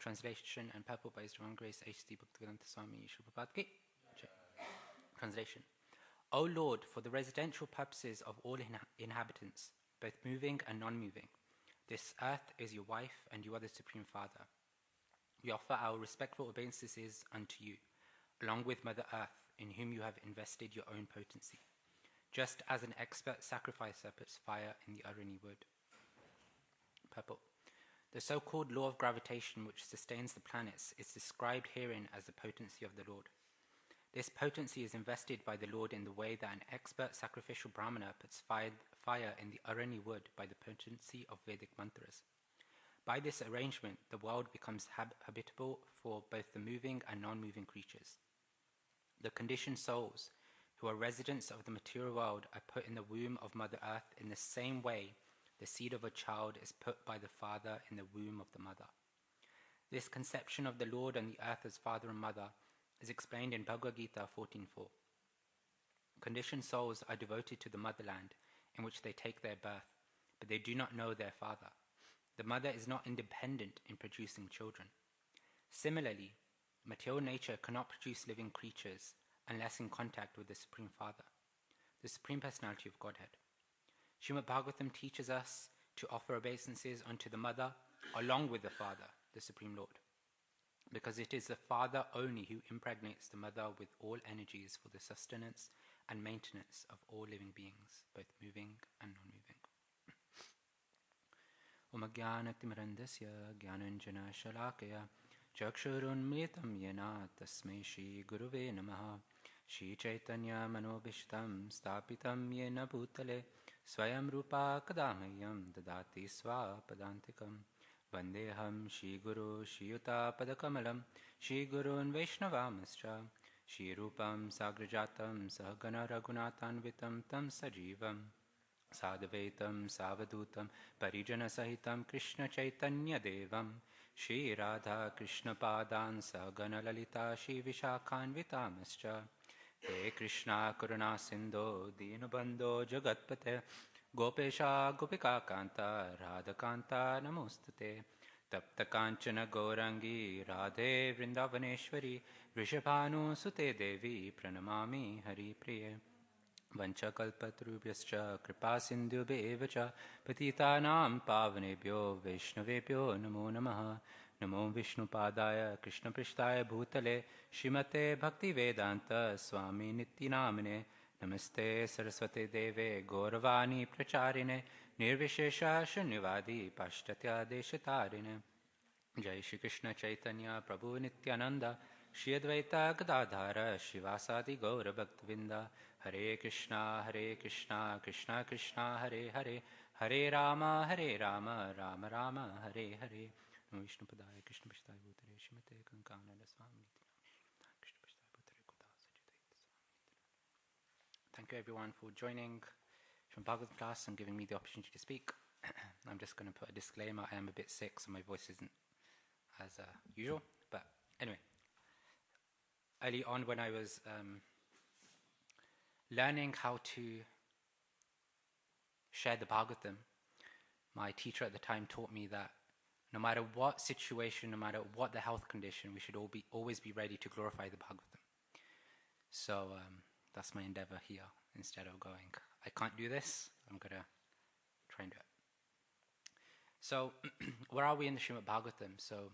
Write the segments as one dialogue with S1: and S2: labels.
S1: Translation and purport by His Divine Grace SB3.13.42 Swami Srila Ki. Translation. O Lord, for the residential purposes of all inhabitants, both moving and non-moving, this earth is your wife and you are the Supreme Father. We offer our respectful obeisances unto you, along with Mother Earth, in whom you have invested your own potency, just as an expert sacrificer puts fire in the Aruni wood. Purport. The so-called law of gravitation which sustains the planets is described herein as the potency of the Lord. This potency is invested by the Lord in the way that an expert sacrificial Brahmana puts fire in the Aruni wood by the potency of Vedic mantras. By this arrangement, the world becomes habitable for both the moving and non-moving creatures. The conditioned souls, who are residents of the material world, are put in the womb of Mother Earth in the same way the seed of a child is put by the father in the womb of the mother. This conception of the Lord and the earth as father and mother is explained in Bhagavad Gita 14.4. Conditioned souls are devoted to the motherland in which they take their birth, but they do not know their father. The mother is not independent in producing children. Similarly, material nature cannot produce living creatures unless in contact with the Supreme Father, the Supreme Personality of Godhead. Srimad Bhagavatam teaches us to offer obeisances unto the mother along with the father, the Supreme Lord, because it is the father only who impregnates the mother with all energies for the sustenance and maintenance of all living beings, both moving and non-moving. Om Jnana-timirandasya Jnananjana Shalakaya Chakshurunmritam Yena Tasmai Shri Guruve Namaha Shri Chaitanya Manobhishtam Stapitam Yena Bhutale Swayam Rupa Kadamahyam Dadati Swapadantikam Vandeham Shri Guru Shri Yuta Padakamalam Shri Gurun Vaishnavamascha Shri Rupam Sagrajatam Sahagana Raghunathanvitam Tam Sajivam Sadhavaitam Savadutam Parijana Sahitam Krishna Chaitanya Devam Shri Radha Krishna Padan Sahagana Lalita Shri Vishakhanvitamascha He Krishna Karuna Sindho Dinabandho Jagatpate Gopesha Gopika Kanta Radha Kanta Namostate Tapta Kanchana Gaurangi Radhe Vrindavaneshwari Rishabhanu Sute Devi Pranamami Hari Priye Vanchakalpatrubhyascha Kripa Sindhubheva Patitanam Pavanebhyo Vaishnavebhyo Namo Namaha Namo Vishnu Padaya Krishna Prishtaya Bhutale Shrimate Bhakti Vedanta Swami Nityanamine Namaste Saraswate Deve Gauravani Pracharine Nirvishesha Shunyavadi Pashtatya Deshatarine Jai Shri Krishna Chaitanya Prabhu Nityananda Shri Advaita Gadadhara Shivasadi Gaura Bhaktavinda Hare Krishna Krishna Krishna Hare Hare Hare Rama Rama Rama Hare Hare Namo Vishnu Padaya Krishna Prishtaya Bhutale Shrimate Kankananda Swami Krishna Prishtaya Bhutale Goda Sajidayita Swami. Thank you everyone for joining from Bhagavad class and giving me the opportunity to speak. I'm just going to put a disclaimer. I am a bit sick, so my voice isn't as usual. But anyway, early on when I was learning how to share the Bhagavatam, my teacher at the time taught me that no matter what situation, no matter what the health condition, we should always be ready to glorify the Bhagavatam. So that's my endeavor here. Instead of going, I can't do this, I'm going to try and do it. So where are we in the Srimad Bhagavatam? So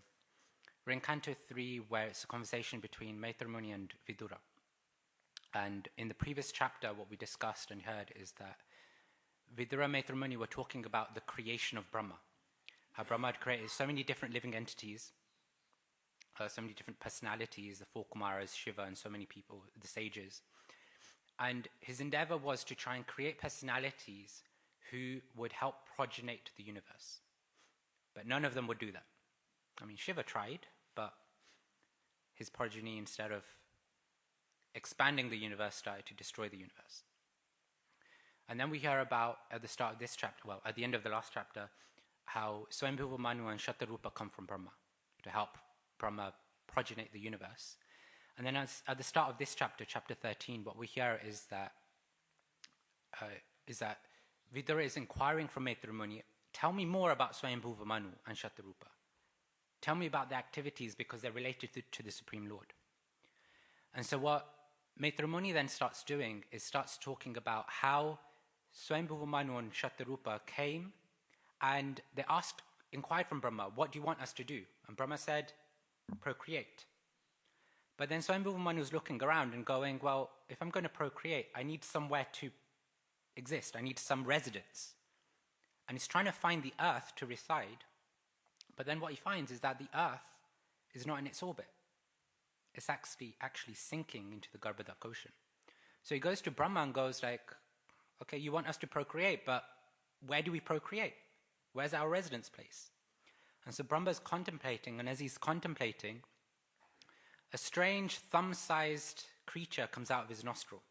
S1: we're in Canto 3, where it's a conversation between Maitreya Muni and Vidura. And in the previous chapter, what we discussed and heard is that Vidura and Maitreya Muni were talking about the creation of Brahma. How Brahma had created so many different living entities, so many different personalities, the four Kumaras, Shiva, and so many people, the sages. And his endeavor was to try and create personalities who would help progenate the universe. But none of them would do that. I mean, Shiva tried, but his progeny, instead of expanding the universe, started to destroy the universe. And then we hear about, at the start of this chapter, well, at the end of the last chapter, how Swayambhuva Manu and Shatarupa come from Brahma to help Brahma progenate the universe. And then at the start of this chapter, chapter 13, what we hear is that Vidura is inquiring from Maitreya Muni, tell me more about Swayambhuva Manu and Shatarupa. Tell me about the activities because they're related to the Supreme Lord. And so what Maitreya Muni then starts doing is starts talking about how Swayambhuva Manu and Shatarupa came and they inquired from Brahma, what do you want us to do? And Brahma said, procreate. But then Swayambhuva Manu was looking around and going, well, if I'm going to procreate, I need somewhere to exist. I need some residence. And he's trying to find the earth to reside. But then what he finds is that the earth is not in its orbit. It's actually sinking into the Garbhodak ocean. So he goes to Brahma and goes like, okay, you want us to procreate, but where do we procreate? Where's our residence place? And so Brahma's contemplating, and as he's contemplating, a strange thumb-sized creature comes out of his nostril.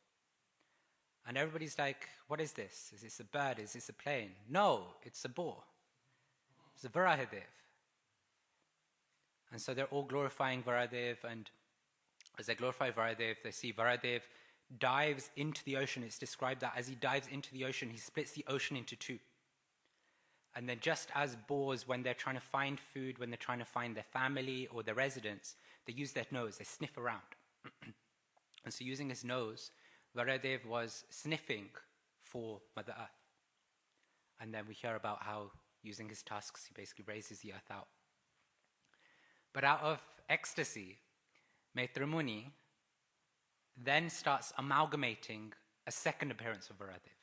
S1: And everybody's like, what is this? Is this a bird? Is this a plane? No, it's a boar. It's a Varahadev. And so they're all glorifying Varahadev, and as they glorify Varahadev, they see Varahadev dives into the ocean. It's described that as he dives into the ocean, he splits the ocean into two. And then just as boars, when they're trying to find food, when they're trying to find their family or their residence, they use their nose, they sniff around. And so using his nose, Varahadev was sniffing for Mother Earth. And then we hear about how using his tusks, he basically raises the earth out. But out of ecstasy, Maitreya Muni then starts amalgamating a second appearance of Varahadev.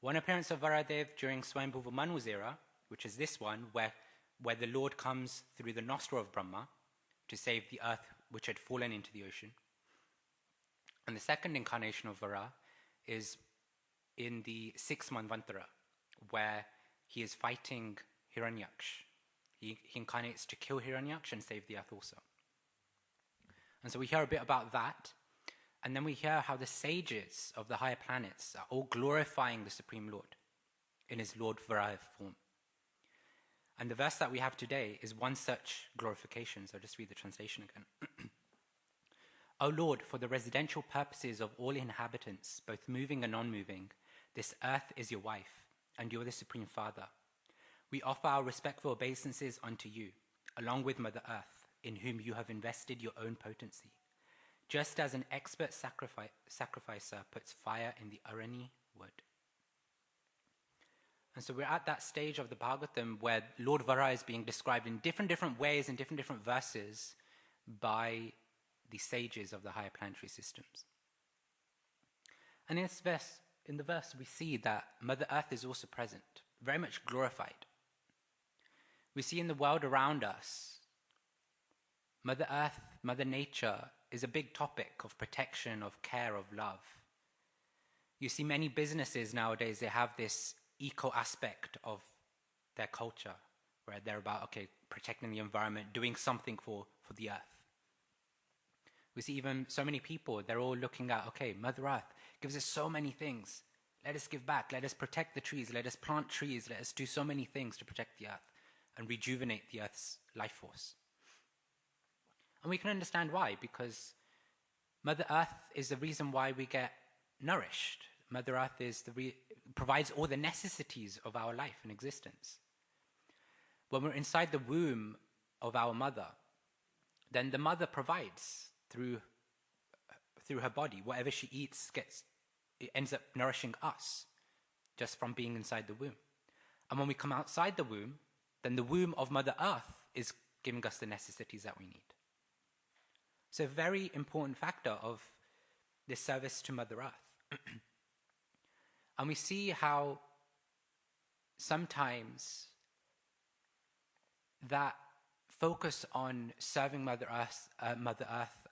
S1: One appearance of Varahadev during Swayambhuva Manu's era, which is this one, where the Lord comes through the nostril of Brahma to save the earth which had fallen into the ocean. And the second incarnation of Vara is in the 6th Manvantara, where he is fighting Hiranyaksh. He incarnates to kill Hiranyaksh and save the earth also. And so we hear a bit about that, and then we hear how the sages of the higher planets are all glorifying the Supreme Lord in his Lord Varaha form. And the verse that we have today is one such glorification, so I'll just read the translation again. O Lord, for the residential purposes of all inhabitants, both moving and non-moving, this earth is your wife, and you are the Supreme Father. We offer our respectful obeisances unto you, along with Mother Earth, in whom you have invested your own potency, just as an expert sacrificer puts fire in the Arani wood. And so we're at that stage of the Bhagavatam where Lord Vara is being described in different ways, in different verses, by the sages of the higher planetary systems. And in the verse, we see that Mother Earth is also present, very much glorified. We see in the world around us, Mother Earth, Mother Nature is a big topic of protection, of care, of love. You see many businesses nowadays, they have this eco aspect of their culture, where they're about, protecting the environment, doing something for the earth. We see even so many people, they're all looking at, Mother Earth gives us so many things. Let us give back. Let us protect the trees. Let us plant trees. Let us do so many things to protect the earth and rejuvenate the earth's life force. And we can understand why, because Mother Earth is the reason why we get nourished. Mother Earth is provides all the necessities of our life and existence. When we're inside the womb of our mother, then the mother provides through her body. Whatever she eats it ends up nourishing us just from being inside the womb. And when we come outside the womb, then the womb of Mother Earth is giving us the necessities that we need. So a very important factor of this service to Mother Earth. And we see how sometimes that focus on serving Mother Earth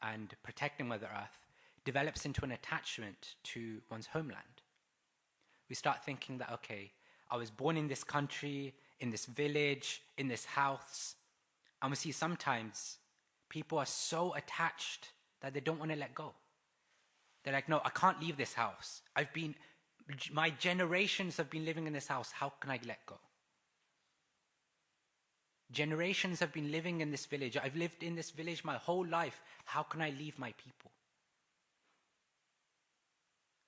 S1: and protecting Mother Earth develops into an attachment to one's homeland. We start thinking that, I was born in this country, in this village, in this house. And we see sometimes people are so attached that they don't want to let go. They're like, no, I can't leave this house. My generations have been living in this house. How can I let go? Generations have been living in this village. I've lived in this village my whole life. How can I leave my people?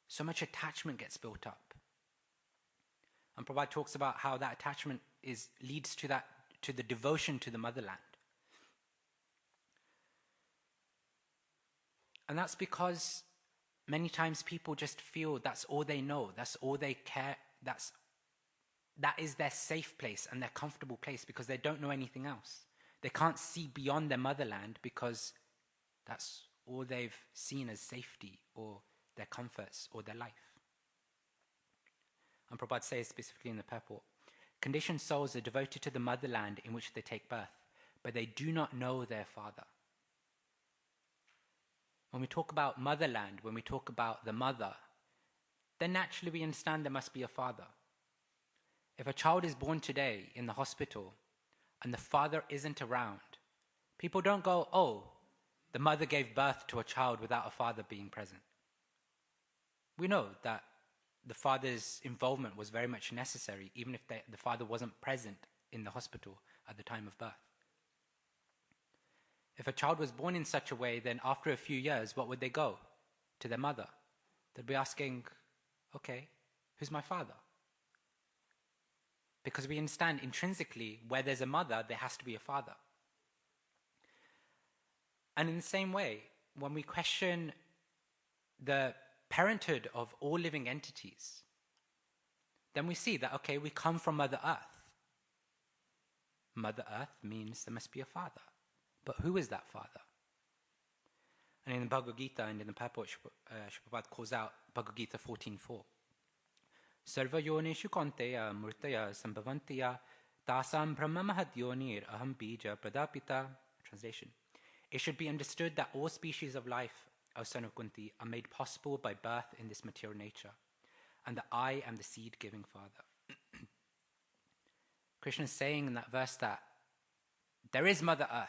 S1: So much attachment gets built up. And Prabhupada talks about how that attachment leads to to the devotion to the motherland. And that's because many times people just feel that's all they know, that's all they care, that is their safe place and their comfortable place because they don't know anything else. They can't see beyond their motherland because that's all they've seen as safety or their comforts or their life. And Prabhupada says specifically in the purport, conditioned souls are devoted to the motherland in which they take birth, but they do not know their father. When we talk about motherland, when we talk about the mother, then naturally we understand there must be a father. If a child is born today in the hospital and the father isn't around, people don't go, oh, the mother gave birth to a child without a father being present. We know that the father's involvement was very much necessary, even if the father wasn't present in the hospital at the time of birth. If a child was born in such a way, then after a few years, what would they go? To their mother. They'd be asking, okay, who's my father? Because we understand intrinsically, where there's a mother, there has to be a father. And in the same way, when we question the parenthood of all living entities, then we see that, okay, we come from Mother Earth. Mother Earth means there must be a father. But who is that father? And in the Bhagavad Gita and in the purport, Prabhupada calls out Bhagavad Gita 14.4. Sarva yonishu konteya murtaya sambhavantiya tasam brahma mahad yonir aham bija pradapita. Translation. It should be understood that all species of life, O son of Kunti, are made possible by birth in this material nature, and that I am the seed-giving father. Krishna is saying in that verse that there is Mother Earth,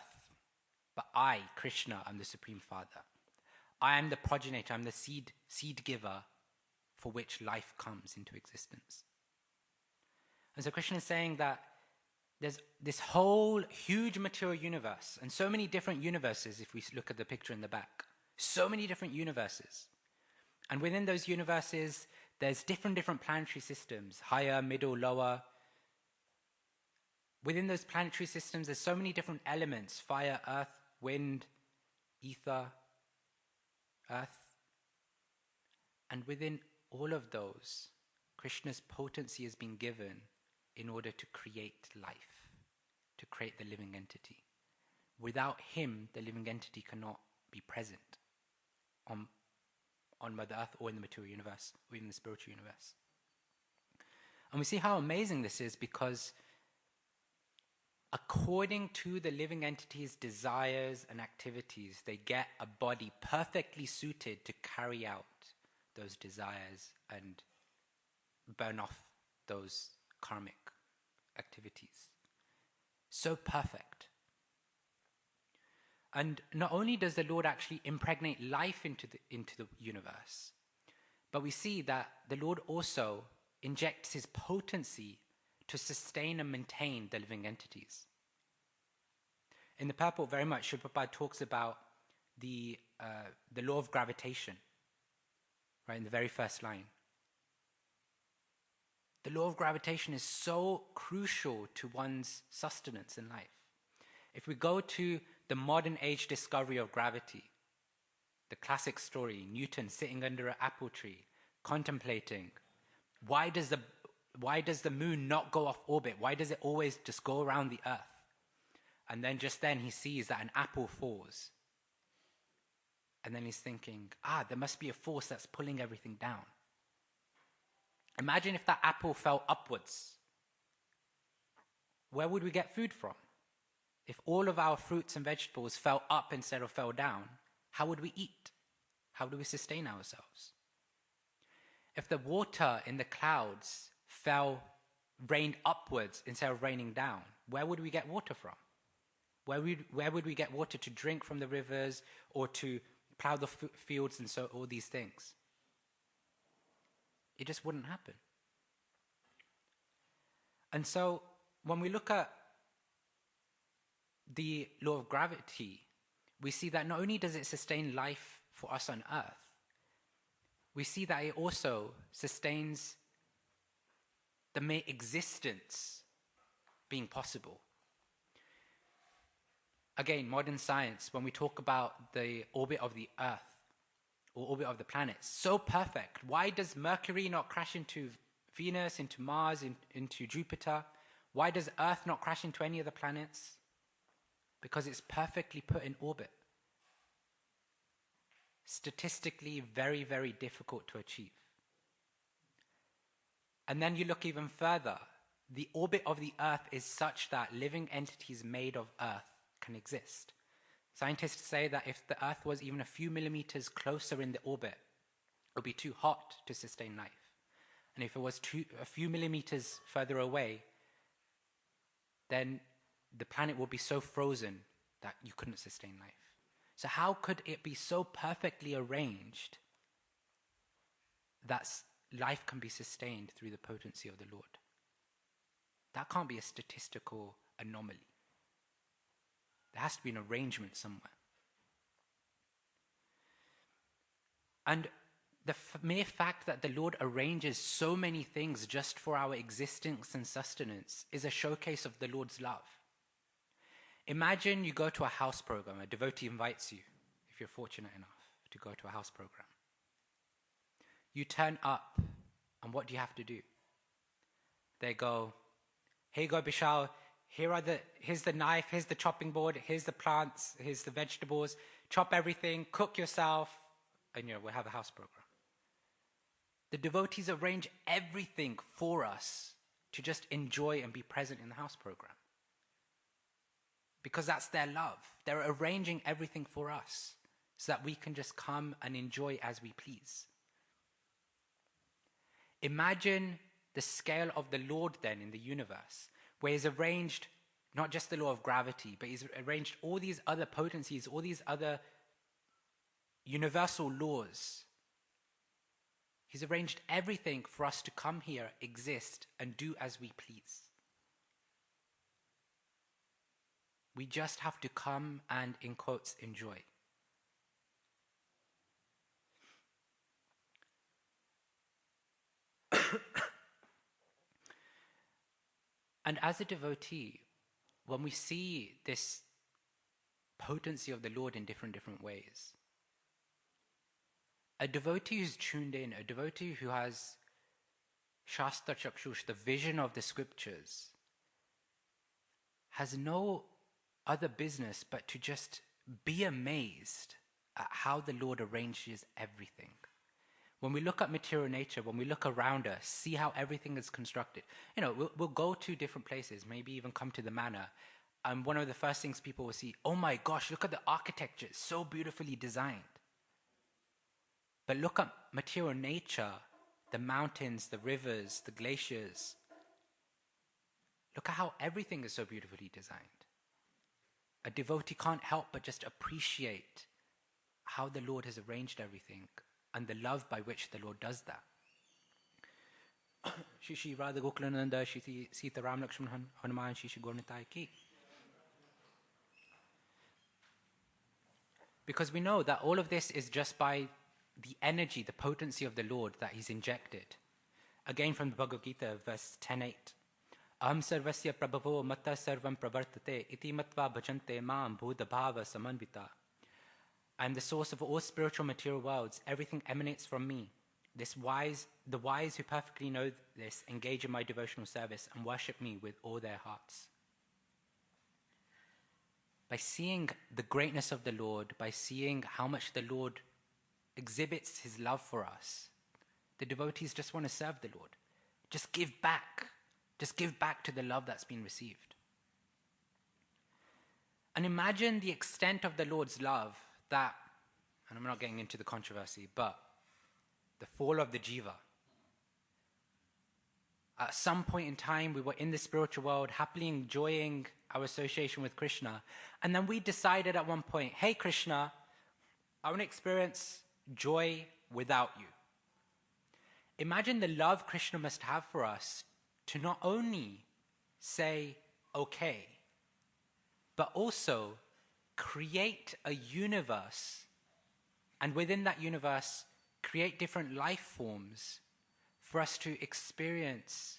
S1: but I, Krishna, am the Supreme Father. I am the progenitor, I'm the seed giver for which life comes into existence. And so Krishna is saying that there's this whole huge material universe, and so many different universes if we look at the picture in the back. So many different universes. And within those universes, there's different planetary systems, higher, middle, lower. Within those planetary systems, there's so many different elements, fire, earth, wind, ether, earth. And within all of those, Krishna's potency has been given in order to create life, to create the living entity. Without him, the living entity cannot be present on Mother Earth or in the material universe or even the spiritual universe. And we see how amazing this is because according to the living entity's desires and activities, they get a body perfectly suited to carry out those desires and burn off those karmic activities. So perfect. And not only does the Lord actually impregnate life into the universe, but we see that the Lord also injects his potency to sustain and maintain the living entities. In the purport, very much, Srila Prabhupada talks about the law of gravitation, right, in the very first line. The law of gravitation is so crucial to one's sustenance in life. If we go to the modern age discovery of gravity, the classic story, Newton sitting under an apple tree, contemplating, why does the moon not go off orbit? Why does it always just go around the earth? And then just then he sees that an apple falls. And then he's thinking, there must be a force that's pulling everything down. Imagine if that apple fell upwards. Where would we get food from? If all of our fruits and vegetables fell up instead of fell down, how would we eat? How do we sustain ourselves? If the water in the clouds rained upwards instead of raining down, where would we get water from? Where would we get water to drink from the rivers or to plow the fields and so all these things? It just wouldn't happen. And so when we look at the law of gravity, we see that not only does it sustain life for us on earth, we see that it also sustains the mere existence being possible. again, modern science, when we talk about the orbit of the Earth or orbit of the planets, so perfect. Why does Mercury not crash into Venus, into Mars, into Jupiter? Why does Earth not crash into any of the planets? Because it's perfectly put in orbit. Statistically, very, very difficult to achieve. And then you look even further. The orbit of the Earth is such that living entities made of Earth can exist. Scientists say that if the Earth was even a few millimeters closer in the orbit, it would be too hot to sustain life. And if it was a few millimeters further away, then the planet will be so frozen that you couldn't sustain life. So how could it be so perfectly arranged that life can be sustained through the potency of the Lord? That can't be a statistical anomaly. There has to be an arrangement somewhere. And the mere fact that the Lord arranges so many things just for our existence and sustenance is a showcase of the Lord's love. Imagine you go to a house program, a devotee invites you, if you're fortunate enough to go to a house program. You turn up, and what do you have to do? They go, here you go, Bishal, here's the knife, here's the chopping board, here's the plants, here's the vegetables, chop everything, cook yourself, and we'll have a house program. The devotees arrange everything for us to just enjoy and be present in the house program. Because that's their love. They're arranging everything for us so that we can just come and enjoy as we please. Imagine the scale of the Lord then in the universe, where he's arranged not just the law of gravity, but he's arranged all these other potencies, all these other universal laws. He's arranged everything for us to come here, exist, and do as we please. We just have to come and, in quotes, enjoy. And as a devotee, when we see this potency of the Lord in different ways, a devotee who's tuned in, a devotee who has Shastra Chakshush, the vision of the scriptures, has no other business but to just be amazed at how the Lord arranges everything. When we look at material nature, when we look around us, see how everything is constructed. We'll go to different places, maybe even come to the manor, and one of the first things people will see, oh my gosh, look at the architecture, it's so beautifully designed. But look at material nature, the mountains, the rivers, the glaciers. Look at how everything is so beautifully designed. A devotee can't help but just appreciate how the Lord has arranged everything and the love by which the Lord does that. Shri Radha Gokulananda, Shri Sita Ram Lakshman Hanuman, Shri Gauranitai Ki. Because we know that all of this is just by the energy, the potency of the Lord that He's injected. Again from the Bhagavad Gita, verse 10.8. Aham sarvasya prabhavo matta sarvam pravartate iti matva bhajante maam bhudabhava samanvita. I am the source of all spiritual material worlds. Everything emanates from me. The wise who perfectly know this engage in my devotional service and worship me with all their hearts. By seeing the greatness of the Lord, by seeing how much the Lord exhibits His love for us, the devotees just want to serve the Lord. Just give back. Just give back to the love that's been received. And imagine the extent of the Lord's love that, and I'm not getting into the controversy, but the fall of the jiva. At some point in time, we were in the spiritual world, happily enjoying our association with Krishna. And then we decided at one point, hey Krishna, I want to experience joy without you. Imagine the love Krishna must have for us to not only say, okay, but also create a universe, and within that universe, create different life forms for us to experience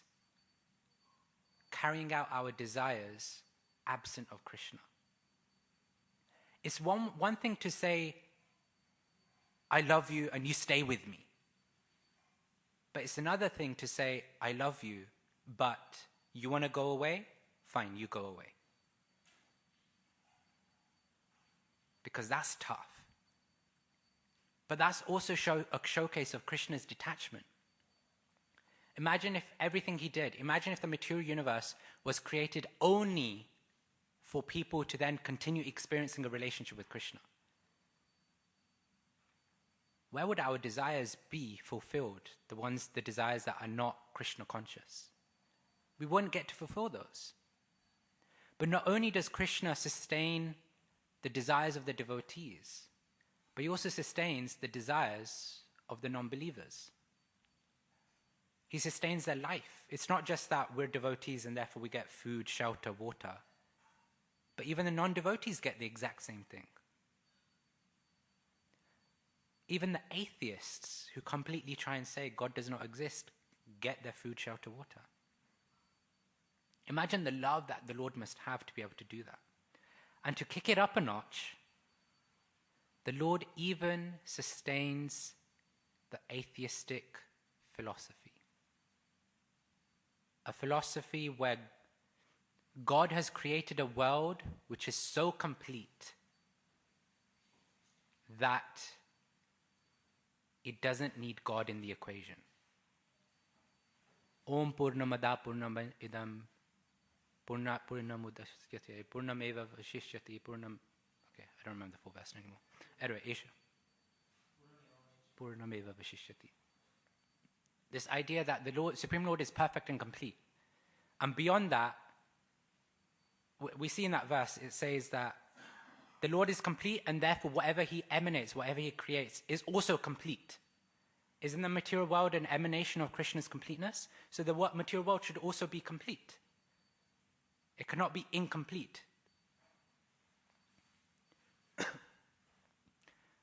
S1: carrying out our desires absent of Krishna. It's one thing to say, I love you and you stay with me. But it's another thing to say, I love you, but you want to go away? Fine, you go away. Because that's tough. But that's also a showcase of Krishna's detachment. Imagine if everything he did, imagine if the material universe was created only for people to then continue experiencing a relationship with Krishna. Where would our desires be fulfilled? The desires that are not Krishna conscious. We wouldn't get to fulfill those. But not only does Krishna sustain the desires of the devotees, but he also sustains the desires of the non-believers. He sustains their life. It's not just that we're devotees and therefore we get food, shelter, water. But even the non-devotees get the exact same thing. Even the atheists who completely try and say God does not exist get their food, shelter, water. Imagine the love that the Lord must have to be able to do that. And to kick it up a notch, the Lord even sustains the atheistic philosophy. A philosophy where God has created a world which is so complete that it doesn't need God in the equation. Om Purnamada Purnamidam Purnamudashyate Purnameva Vashishyati Purnam. Okay, I don't remember the full verse anymore. Anyway, Isha. Purnameva Vashishyati. This idea that the Supreme Lord is perfect and complete. And beyond that, we see in that verse, it says that the Lord is complete and therefore whatever he emanates, whatever he creates, is also complete. Isn't the material world an emanation of Krishna's completeness? So the material world should also be complete. It cannot be incomplete.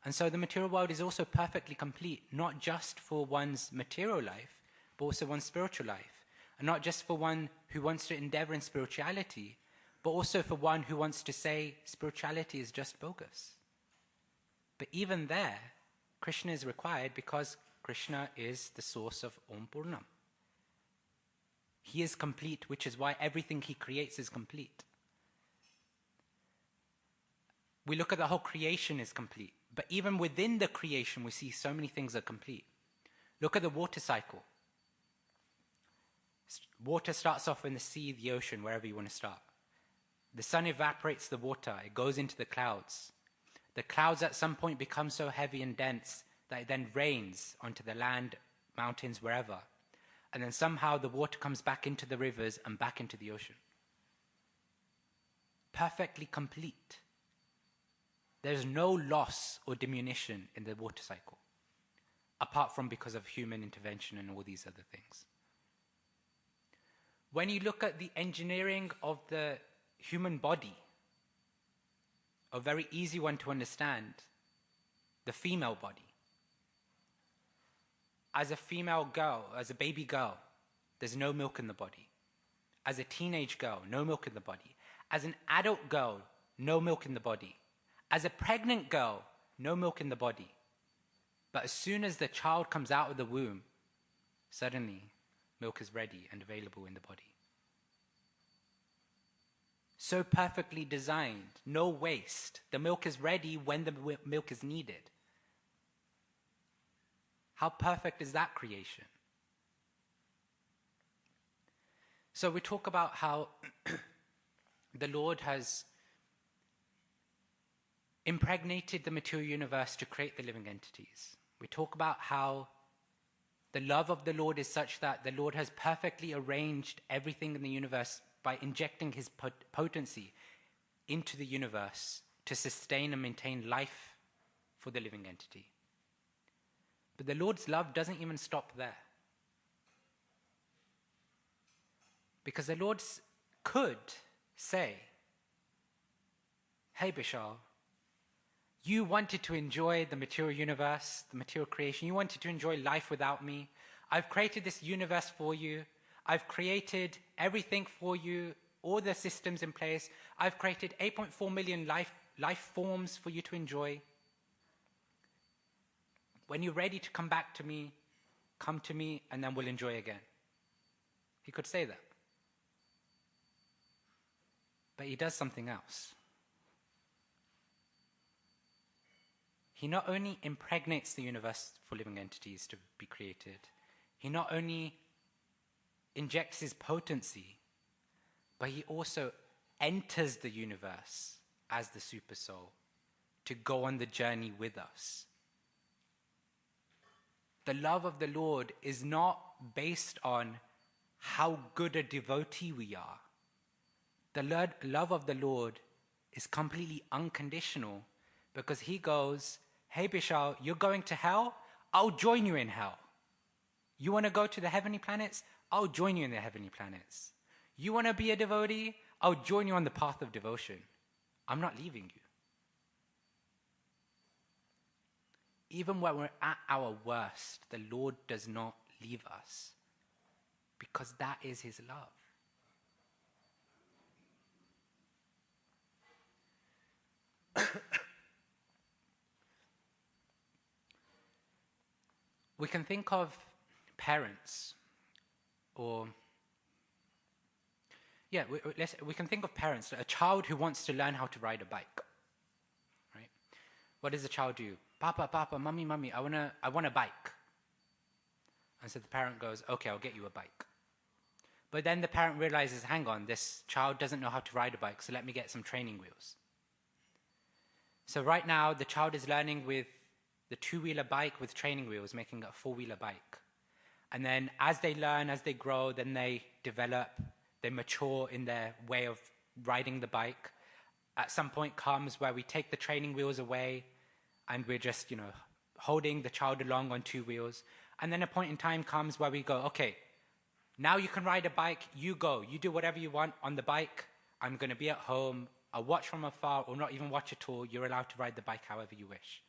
S1: And so the material world is also perfectly complete, not just for one's material life, but also one's spiritual life. And not just for one who wants to endeavor in spirituality, but also for one who wants to say spirituality is just bogus. But even there, Krishna is required because Krishna is the source of Om Purnam. He is complete, which is why everything he creates is complete. We look at the whole creation is complete. But even within the creation, we see so many things are complete. Look at the water cycle. Water starts off in the sea, the ocean, wherever you want to start. The sun evaporates the water. It goes into the clouds. The clouds at some point become so heavy and dense that it then rains onto the land, mountains, wherever. And then somehow the water comes back into the rivers and back into the ocean. Perfectly complete. There's no loss or diminution in the water cycle, apart from because of human intervention and all these other things. When you look at the engineering of the human body, a very easy one to understand, the female body. As a female girl, as a baby girl, there's no milk in the body. As a teenage girl, no milk in the body. As an adult girl, no milk in the body. As a pregnant girl, no milk in the body. But as soon as the child comes out of the womb, suddenly milk is ready and available in the body. So perfectly designed, no waste. The milk is ready when the milk is needed. How perfect is that creation? So we talk about how the Lord has impregnated the material universe to create the living entities. We talk about how the love of the Lord is such that the Lord has perfectly arranged everything in the universe by injecting his potency into the universe to sustain and maintain life for the living entity. But the Lord's love doesn't even stop there. Because the Lord could say, hey Bishal, you wanted to enjoy the material universe, the material creation. You wanted to enjoy life without me. I've created this universe for you. I've created everything for you all the systems in place. I've created 8.4 million life forms for you to enjoy. When you're ready to come back to me, come to me, and then we'll enjoy again. He could say that. But he does something else. He not only impregnates the universe for living entities to be created, he not only injects his potency, but he also enters the universe as the super soul to go on the journey with us. The love of the Lord is not based on how good a devotee we are. The love of the Lord is completely unconditional, because he goes, hey Bishal, you're going to hell? I'll join you in hell. You want to go to the heavenly planets? I'll join you in the heavenly planets. You want to be a devotee? I'll join you on the path of devotion. I'm not leaving you. Even when we're at our worst, the Lord does not leave us, because that is his love. We can think of parents, or we can think of parents. A child who wants to learn how to ride a bike, right? What does the child do? Papa, mommy, I want a bike. And so the parent goes, okay, I'll get you a bike. But then the parent realizes, hang on, this child doesn't know how to ride a bike, so let me get some training wheels. So right now, the child is learning with the two-wheeler bike with training wheels, making it a four-wheeler bike. And then as they learn, as they grow, then they develop, they mature in their way of riding the bike. At some point comes where we take the training wheels away and we're just, holding the child along on two wheels. And then a point in time comes where we go, okay, now you can ride a bike, you go. You do whatever you want on the bike. I'm going to be at home. I'll watch from afar or not even watch at all. You're allowed to ride the bike however you wish.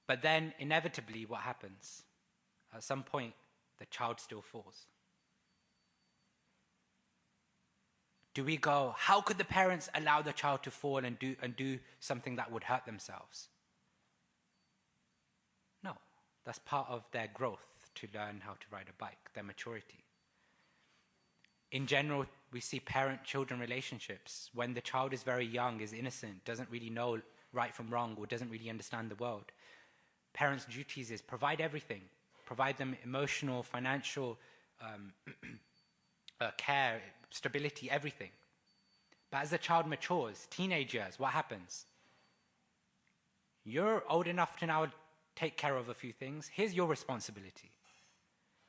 S1: But then, inevitably, what happens? At some point, the child still falls. Do we go, how could the parents allow the child to fall and do something that would hurt themselves? No, that's part of their growth to learn how to ride a bike, their maturity. In general, we see parent-children relationships. When the child is very young, is innocent, doesn't really know right from wrong, or doesn't really understand the world, parents' duties is provide everything. Provide them emotional, financial care, stability, everything. But as the child matures, teenage years, what happens? You're old enough to now take care of a few things. Here's your responsibility.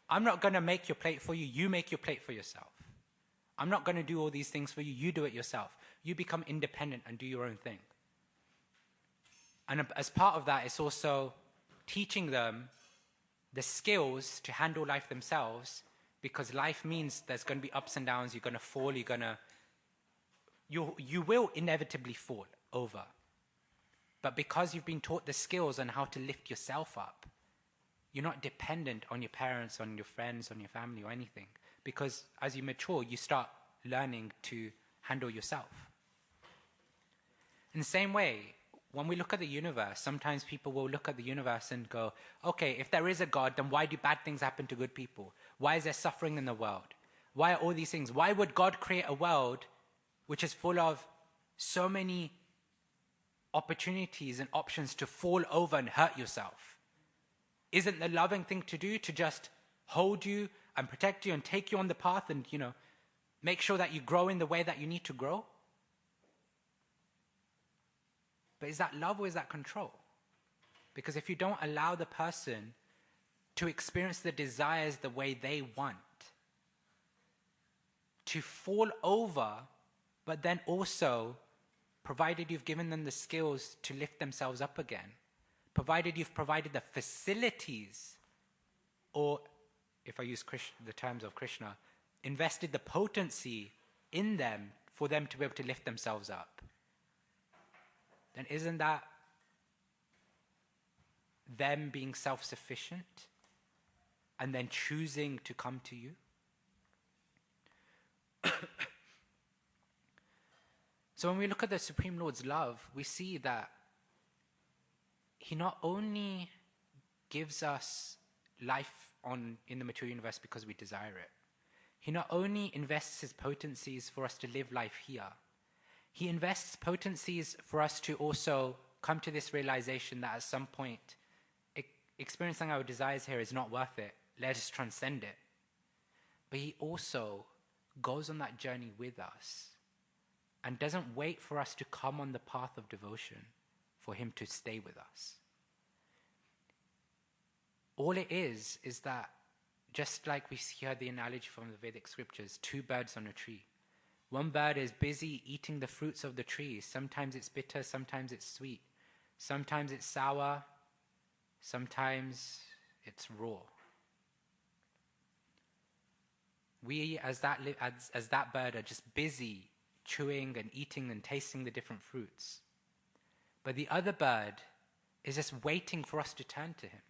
S1: I'm not going to make your plate for you. You make your plate for yourself. I'm not going to do all these things for you. You do it yourself. You become independent and do your own thing. And as part of that, it's also teaching them the skills to handle life themselves, because life means there's going to be ups and downs. You're going to fall. You will inevitably fall over. But because you've been taught the skills on how to lift yourself up, you're not dependent on your parents, on your friends, on your family or anything. Because as you mature, you start learning to handle yourself. In the same way, when we look at the universe, sometimes people will look at the universe and go, okay, if there is a God, then why do bad things happen to good people? Why is there suffering in the world? Why are all these things? Why would God create a world which is full of so many opportunities and options to fall over and hurt yourself? Isn't the loving thing to do to just hold you and protect you and take you on the path and, make sure that you grow in the way that you need to grow? But is that love or is that control? Because if you don't allow the person to experience the desires the way they want, to fall over, but then also, provided you've given them the skills to lift themselves up again, provided you've provided the facilities, or if I use the terms of Krishna, invested the potency in them for them to be able to lift themselves up, then isn't that them being self-sufficient? and then choosing to come to you? So when we look at the Supreme Lord's love, we see that He not only gives us life in the material universe because we desire it. He not only invests His potencies for us to live life here, He invests potencies for us to also come to this realization that at some point, experiencing our desires here is not worth it. Let us transcend it. But He also goes on that journey with us and doesn't wait for us to come on the path of devotion for Him to stay with us. All it is that just like we hear the analogy from the Vedic scriptures, two birds on a tree. One bird is busy eating the fruits of the tree. Sometimes it's bitter, sometimes it's sweet. Sometimes it's sour, sometimes it's raw. We, as that bird, are just busy chewing and eating and tasting the different fruits. But the other bird is just waiting for us to turn to Him.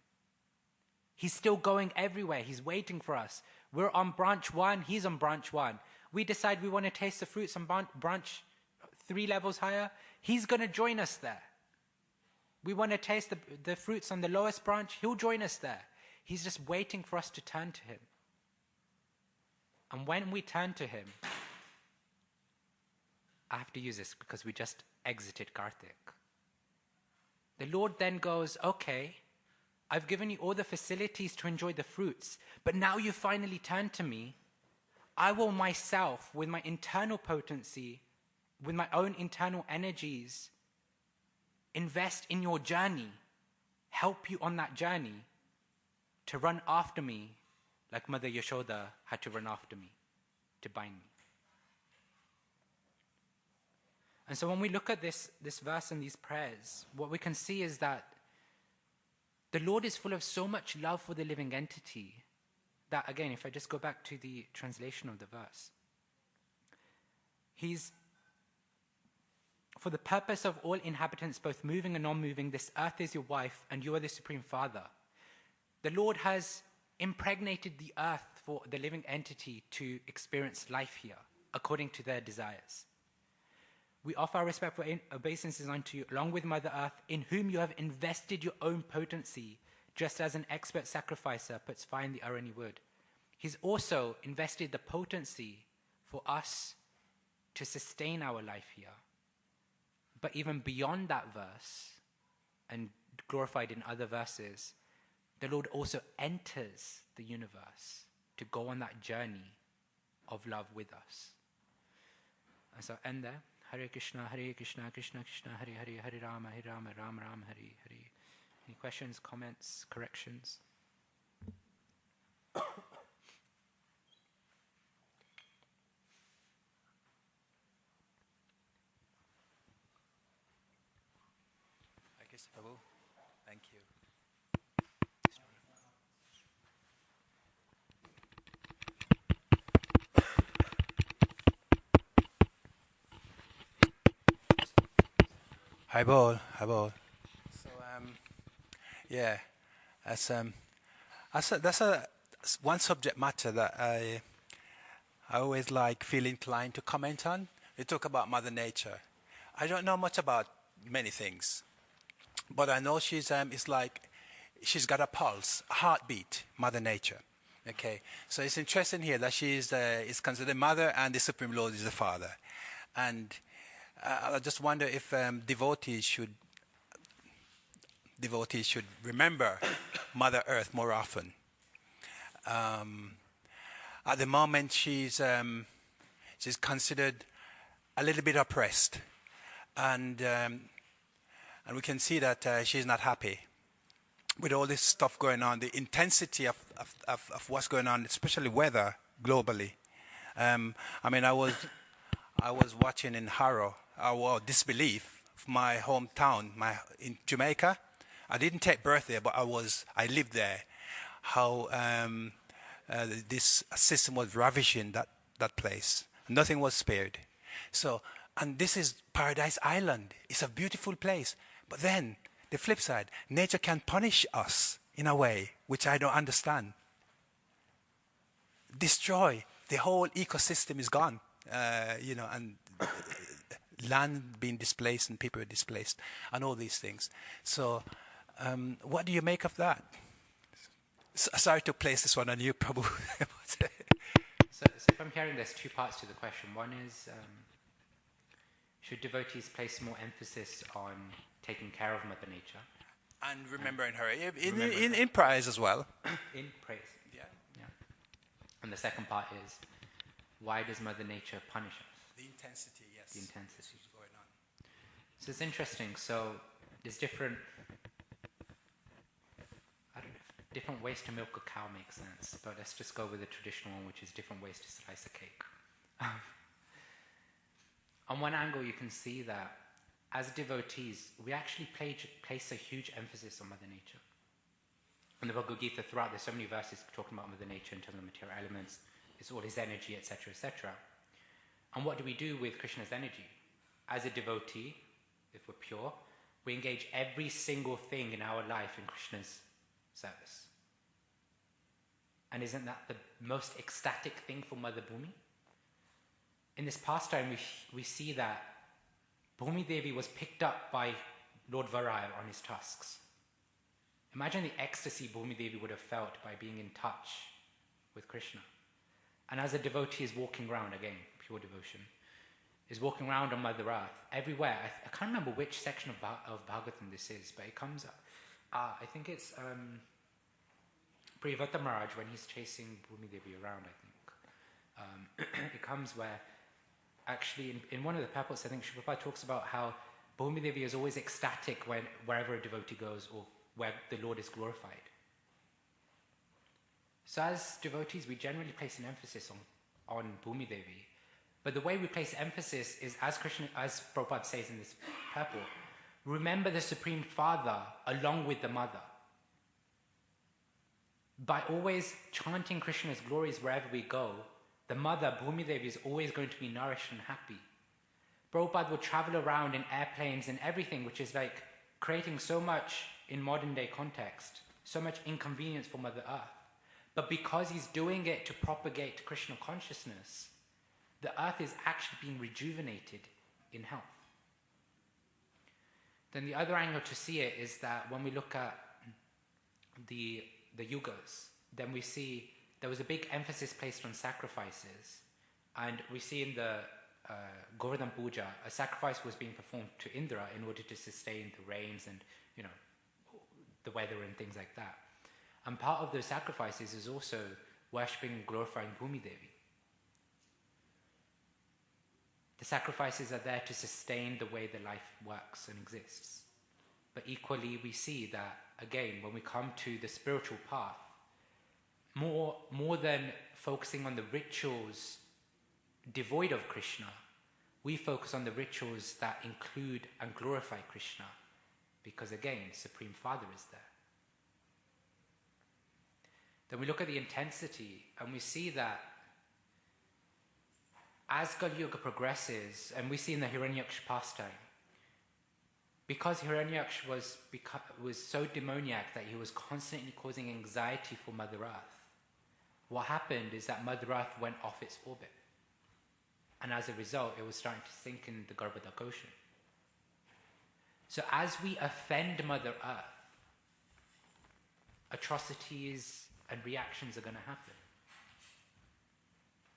S1: He's still going everywhere. He's waiting for us. We're on branch 1. He's on branch 1. We decide we want to taste the fruits on branch 3 levels higher. He's going to join us there. We want to taste the fruits on the lowest branch. He'll join us there. He's just waiting for us to turn to Him. And when we turn to Him, I have to use this because we just exited Kartik. The Lord then goes, okay, I've given you all the facilities to enjoy the fruits, but now you finally turn to me. I will myself, with my internal potency, with my own internal energies, invest in your journey, help you on that journey to run after me like Mother Yashoda had to run after me, to bind me. And so when we look at this verse and these prayers, what we can see is that the Lord is full of so much love for the living entity that, again, if I just go back to the translation of the verse, He's, for the purpose of all inhabitants, both moving and non-moving, this earth is your wife and you are the Supreme Father. The Lord has impregnated the earth for the living entity to experience life here, according to their desires. We offer our respectful obeisances unto you, along with Mother Earth, in whom you have invested your own potency, just as an expert sacrificer puts fire in the Arani wood. He's also invested the potency for us to sustain our life here. But even beyond that verse, and glorified in other verses, the Lord also enters the universe to go on that journey of love with us. And so end there. Hare Krishna, Krishna Krishna, Hare Hare, Hare Rama, Rama Rama, Hare Hare. Any questions, comments, corrections?
S2: I guess, Prabhu, thank you. Hi, Bol. So, yeah, that's one subject matter that I always like, feel inclined to comment on. You talk about Mother Nature. I don't know much about many things, but I know it's like she's got a pulse, a heartbeat, Mother Nature. Okay, so it's interesting here that she is considered Mother and the Supreme Lord is the Father, and I just wonder if devotees should remember Mother Earth more often. At the moment, she's considered a little bit oppressed, and we can see that she's not happy with all this stuff going on. The intensity of what's going on, especially weather globally. I mean, I was watching in horror, disbelief, my hometown, in Jamaica. I didn't take birth there, but I lived there. How this system was ravishing that place. Nothing was spared. So, and this is Paradise Island. It's a beautiful place. But then, the flip side, nature can punish us in a way which I don't understand. Destroy the whole ecosystem is gone, and land being displaced and people are displaced and all these things. So what do you make of that? Sorry to place this one on you, Prabhu.
S1: So if I'm hearing, there's two parts to the question. One is, should devotees place more emphasis on taking care of Mother Nature?
S2: And remembering her in prayers as well.
S1: In praise.
S2: Yeah.
S1: And the second part is, why does Mother Nature punish us?
S2: The intensity, yes.
S1: The intensity.
S2: What's going on.
S1: So it's interesting. So there's different ways to milk a cow makes sense, but let's just go with the traditional one, which is different ways to slice a cake. On one angle, you can see that as devotees, we actually place a huge emphasis on Mother Nature. In the Bhagavad Gita, throughout, there's so many verses talking about Mother Nature in terms of material elements. It's all his energy, etc., etc. And what do we do with Krishna's energy? As a devotee, if we're pure, we engage every single thing in our life in Krishna's service. And isn't that the most ecstatic thing for Mother Bhumi? In this pastime, we see that Bhumi Devi was picked up by Lord Varai on his tusks. Imagine the ecstasy Bhumi Devi would have felt by being in touch with Krishna. And as a devotee is walking around, again, pure devotion, is walking around on Mother Earth, everywhere. I can't remember which section of Bhagavatam this is, but it comes up. I think it's Priyavata Maharaj, when he's chasing Bhumi Devi around, I think. It comes where, actually, in one of the purports, I think Srila Prabhupada talks about how Bhumi Devi is always ecstatic wherever a devotee goes or where the Lord is glorified. So as devotees, we generally place an emphasis on Bhumi Devi. But the way we place emphasis is, as Prabhupada says in this purport, remember the Supreme Father along with the Mother. By always chanting Krishna's glories wherever we go, the Mother, Bhumi Devi, is always going to be nourished and happy. Prabhupada will travel around in airplanes and everything, which is like creating so much, in modern day context, so much inconvenience for Mother Earth. But because he's doing it to propagate Krishna consciousness, the earth is actually being rejuvenated in health. Then the other angle to see it is that when we look at the yugas, then we see there was a big emphasis placed on sacrifices. And we see in the Govardhan Puja, a sacrifice was being performed to Indra in order to sustain the rains and, the weather and things like that. And part of those sacrifices is also worshipping and glorifying Bhumi Devi. The sacrifices are there to sustain the way the life works and exists. But equally, we see that, again, when we come to the spiritual path, more than focusing on the rituals devoid of Krishna, we focus on the rituals that include and glorify Krishna, because again, Supreme Father is there. Then we look at the intensity and we see that as Kali Yuga progresses, and we see in the Hiranyaksha pastime, because Hiranyaksha was so demoniac that he was constantly causing anxiety for Mother Earth, what happened is that Mother Earth went off its orbit. And as a result, it was starting to sink in the Garbhodak Ocean. So as we offend Mother Earth, atrocities and reactions are going to happen.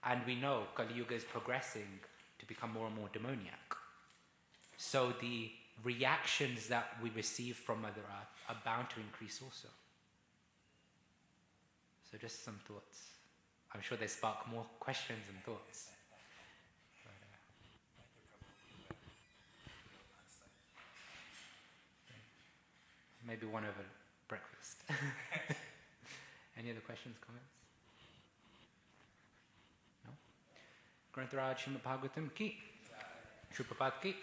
S1: And we know Kali Yuga is progressing to become more and more demoniac. So the reactions that we receive from Mother Earth are bound to increase also. So just some thoughts. I'm sure they spark more questions and thoughts. Maybe one over breakfast. Any other questions, comments? No? Grantaraj Srimad Bhagavatam ki. Srila Prabhupada ki.